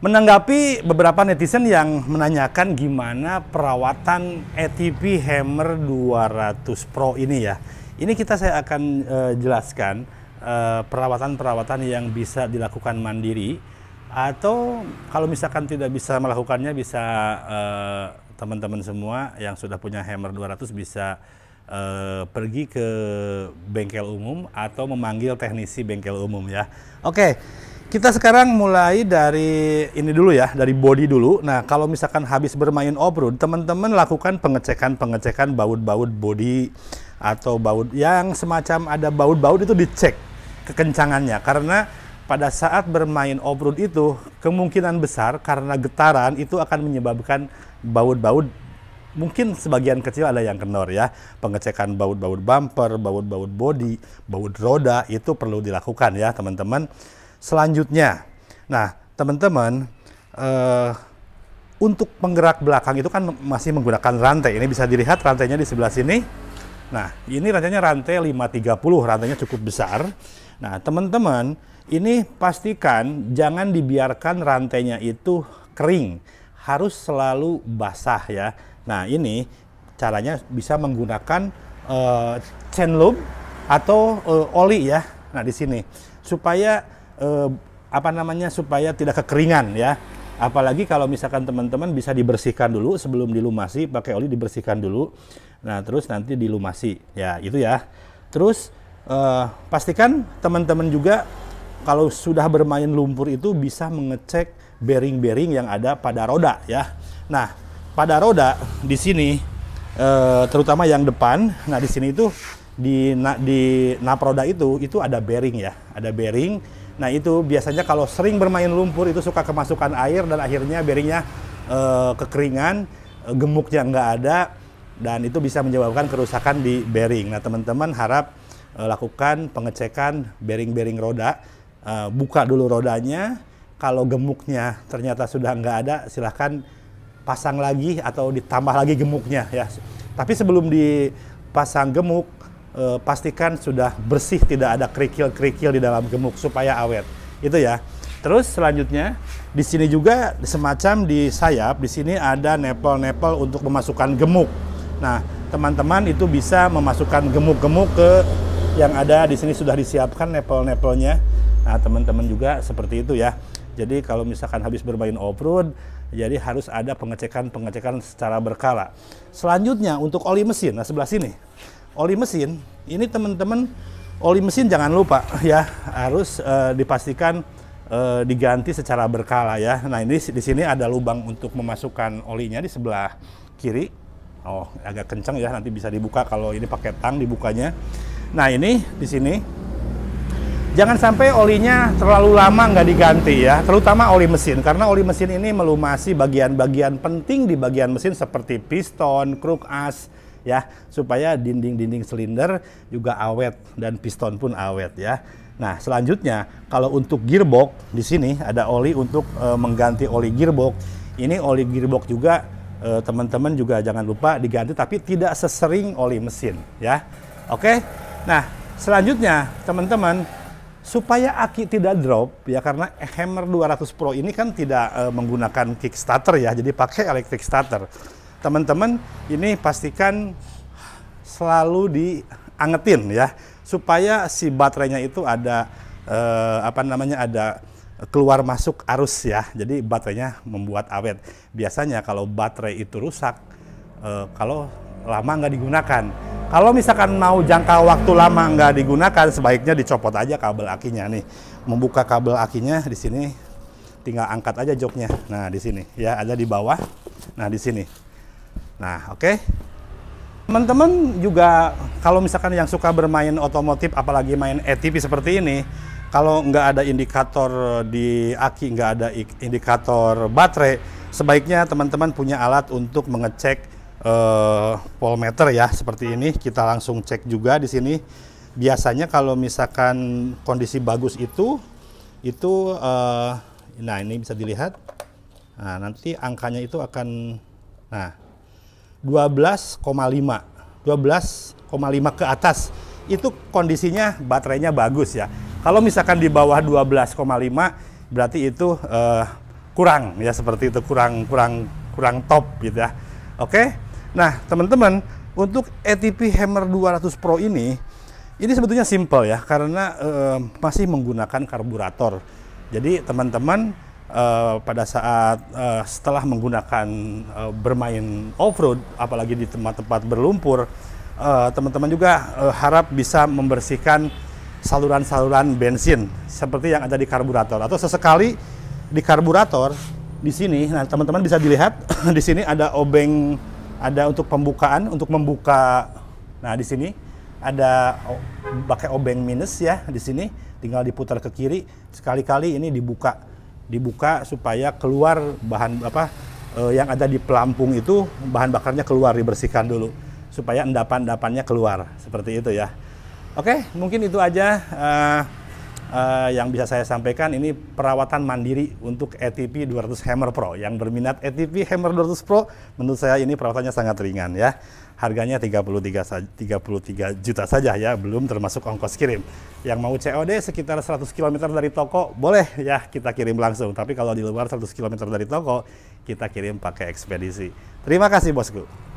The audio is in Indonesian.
Menanggapi beberapa netizen yang menanyakan gimana perawatan ATP Hammer 200 Pro ini ya. Ini saya akan jelaskan perawatan-perawatan yang bisa dilakukan mandiri, atau kalau misalkan tidak bisa melakukannya, bisa teman-teman semua yang sudah punya Hammer 200 bisa pergi ke bengkel umum atau memanggil teknisi bengkel umum ya. Oke. Kita sekarang mulai dari ini dulu ya, dari body dulu. Nah, kalau misalkan habis bermain off-road, teman-teman lakukan pengecekan baut-baut body atau baut yang semacam ada baut-baut itu dicek kekencangannya. Karena pada saat bermain off-road itu, kemungkinan besar karena getaran itu akan menyebabkan baut-baut, mungkin sebagian kecil ada yang kendor ya. Pengecekan baut-baut bumper, baut-baut body, baut roda itu perlu dilakukan ya teman-teman. Selanjutnya, nah teman-teman, untuk penggerak belakang itu kan masih menggunakan rantai. Ini bisa dilihat rantainya di sebelah sini. Nah, ini rantainya rantai 530, rantainya cukup besar. Nah, teman-teman, ini pastikan jangan dibiarkan rantainya itu kering. Harus selalu basah ya. Nah, ini caranya bisa menggunakan chain lube atau oli ya. Nah, di sini supaya supaya tidak kekeringan ya. Apalagi kalau misalkan teman-teman bisa dibersihkan dulu sebelum dilumasi, pakai oli dibersihkan dulu. Nah, terus nanti dilumasi ya, itu ya. Terus pastikan teman-teman juga kalau sudah bermain lumpur itu bisa mengecek bearing-bearing yang ada pada roda ya. Nah, pada roda di sini terutama yang depan. Nah, di sini itu di nap roda itu ada bearing ya, ada bearing. Nah, itu biasanya kalau sering bermain lumpur itu suka kemasukan air dan akhirnya bearingnya kekeringan, gemuknya nggak ada, dan itu bisa menyebabkan kerusakan di bearing. Nah, teman-teman harap lakukan pengecekan bearing-bearing roda, buka dulu rodanya. Kalau gemuknya ternyata sudah nggak ada, silahkan pasang lagi atau ditambah lagi gemuknya ya. Tapi sebelum dipasang gemuk, pastikan sudah bersih, tidak ada kerikil-kerikil di dalam gemuk supaya awet. Itu ya. Terus selanjutnya di sini juga semacam di sayap, di sini ada nepel-nepel untuk memasukkan gemuk. Nah, teman-teman itu bisa memasukkan gemuk-gemuk ke yang ada di sini, sudah disiapkan nepel-nepelnya. Nah, teman-teman juga seperti itu ya. Jadi kalau misalkan habis bermain off-road, jadi harus ada pengecekan-pengecekan secara berkala. Selanjutnya untuk oli mesin, nah sebelah sini. Oli mesin, ini teman-teman, oli mesin jangan lupa ya, harus dipastikan diganti secara berkala ya. Nah, ini di sini ada lubang untuk memasukkan olinya di sebelah kiri. Oh, agak kencang ya, nanti bisa dibuka kalau ini pakai tang dibukanya. Nah, ini di sini jangan sampai olinya terlalu lama nggak diganti ya, terutama oli mesin, karena oli mesin ini melumasi bagian-bagian penting di bagian mesin seperti piston, kruk as ya, supaya dinding-dinding silinder juga awet dan piston pun awet ya. Nah, selanjutnya kalau untuk gearbox di sini ada oli untuk mengganti oli gearbox. Ini oli gearbox juga teman-teman juga jangan lupa diganti, tapi tidak sesering oli mesin ya. Oke. Nah, selanjutnya teman-teman, supaya aki tidak drop ya, karena Hammer 200 Pro ini kan tidak menggunakan kickstarter ya, jadi pakai electric starter. Teman-teman, ini pastikan selalu diangetin ya, supaya si baterainya itu ada ada keluar masuk arus ya. Jadi baterainya membuat awet. Biasanya kalau baterai itu rusak, kalau lama nggak digunakan. Kalau misalkan mau jangka waktu lama nggak digunakan, sebaiknya dicopot aja kabel akinya nih. Membuka kabel akinya di sini, tinggal angkat aja joknya. Nah, di sini ya, ada di bawah. Nah, di sini. Nah, oke. Teman-teman juga kalau misalkan yang suka bermain otomotif, apalagi main ATV seperti ini, kalau nggak ada indikator di aki, nggak ada indikator baterai, sebaiknya teman-teman punya alat untuk mengecek voltmeter ya, seperti ini. Kita langsung cek juga di sini. Biasanya kalau misalkan kondisi bagus itu nah ini bisa dilihat. Nah, nanti angkanya itu akan 12,5 ke atas itu kondisinya baterainya bagus ya. Kalau misalkan di bawah 12,5 berarti itu kurang ya, seperti itu, kurang top gitu ya. Oke. Nah, teman-teman, untuk ATP Hammer 200 Pro ini sebetulnya simple ya, karena masih menggunakan karburator. Jadi teman-teman pada saat setelah menggunakan bermain off-road, apalagi di tempat-tempat berlumpur, teman-teman juga harap bisa membersihkan saluran-saluran bensin seperti yang ada di karburator, atau sesekali di karburator di sini. Nah, teman-teman bisa dilihat di sini ada obeng, ada untuk pembukaan, untuk membuka. Nah, di sini ada pakai obeng minus ya, di sini tinggal diputar ke kiri, sekali-kali ini dibuka supaya keluar bahan yang ada di pelampung itu, bahan bakarnya keluar, dibersihkan dulu supaya endapan-endapannya keluar, seperti itu ya. Oke, mungkin itu aja yang bisa saya sampaikan. Ini perawatan mandiri untuk ATP 200 Hammer Pro. Yang berminat ATP Hammer 200 Pro, menurut saya ini perawatannya sangat ringan ya. Harganya 33 juta saja ya, belum termasuk ongkos kirim. Yang mau COD sekitar 100 km dari toko, boleh ya kita kirim langsung. Tapi kalau di luar 100 km dari toko, kita kirim pakai ekspedisi. Terima kasih bosku.